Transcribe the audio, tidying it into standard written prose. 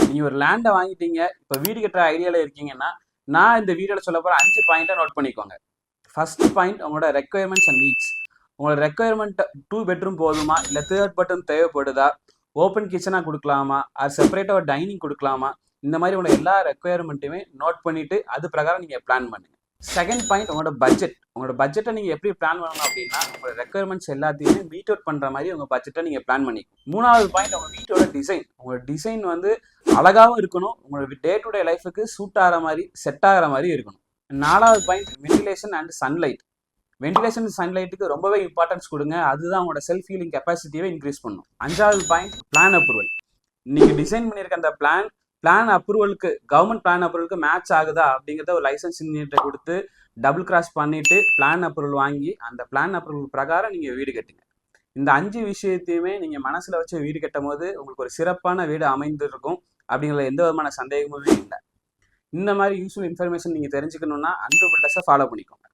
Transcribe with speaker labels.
Speaker 1: நீங்கள் ஒரு லேண்டை வாங்கிட்டீங்க, இப்போ வீடு கட்டுற ஐடியாவில் இருக்கீங்கன்னா, நான் இந்த வீடியோவில் சொல்ல போகிற 5 பாயிண்ட்டை நோட் பண்ணிக்கோங்க. ஃபர்ஸ்ட் பாயிண்ட், உங்களோட ரெக்குயர்மெண்ட்ஸ் அண்ட் நீட்ஸ். உங்களோட ரெக்குயர்மெண்ட் 2 பெட்ரூம் போதுமா, இல்லை 3rd பெட்ரூம் தேவைப்படுதா, ஓப்பன் கிச்சனாக கொடுக்கலாமா, அது செப்பரேட்டாக ஒரு டைனிங் கொடுக்கலாமா, இந்த மாதிரி உங்களோட எல்லா ரெக்குயர்மெண்ட்டுமே நோட் பண்ணிவிட்டு அது பிரகாரம் நீங்கள் பிளான் பண்ணுங்க. செகண்ட் பாயிண்ட், உங்களோட பட்ஜெட். உங்களோட பட்ஜெட்டை நீங்கள் எப்படி பிளான் பண்ணணும் அப்படின்னா, உங்களோட ரெக்குயர்மெண்ட்ஸ் எல்லாத்தையுமே மீட் அவுட் பண்ணுற மாதிரி உங்கள் பட்ஜெட்டை நீங்கள் பிளான் பண்ணிக்கணும். மூணாவது பாயிண்ட், உங்கள் வீட்டோட டிசைன். உங்களோட டிசைன் வந்து அழகாகவும் இருக்கணும், உங்களோட டே டு டே லைஃபுக்கு சூட் ஆகிற மாதிரி, செட் ஆகிற மாதிரி இருக்கணும். நாலாவது point, ventilation and sunlight. Ventilation சன்லைட்டுக்கு ரொம்பவே இம்பார்ட்டன்ஸ் கொடுங்க, அதுதான் உங்களோட செல்ஃப் ஹீலிங் கெப்பாசிட்டியை இன்க்ரீஸ் பண்ணும். அஞ்சாவது பாயிண்ட், பிளான் அப்ரூவல். நீங்கள் டிசைன் பண்ணியிருக்க அந்த பிளான் அப்ரூவலுக்கு, கவர்மெண்ட் பிளான் அப்ரூவலுக்கு மேட்ச் ஆகுதா அப்படிங்கிறத ஒரு லைசன்ஸ் இன்ஜினியர்கிட்ட கொடுத்து டபுள் கிராஸ் பண்ணிட்டு பிளான் அப்ரூவல் வாங்கி அந்த பிளான் அப்ரூவல் பிரகாரம் நீங்கள் வீடு கட்டுங்க. இந்த 5 விஷயத்தையுமே நீங்கள் மனசில் வச்சு வீடு கட்டும் போது உங்களுக்கு ஒரு சிறப்பான வீடு அமைந்திருக்கும் அப்படிங்கிற எந்த விதமான சந்தேகமுமே இல்லை. இந்த மாதிரி யூஸ்ஃபுல் இன்ஃபர்மேஷன் நீங்கள் தெரிஞ்சுக்கணுன்னா அன்பு பில்டர்ஸை ஃபாலோ பண்ணிக்கோங்க.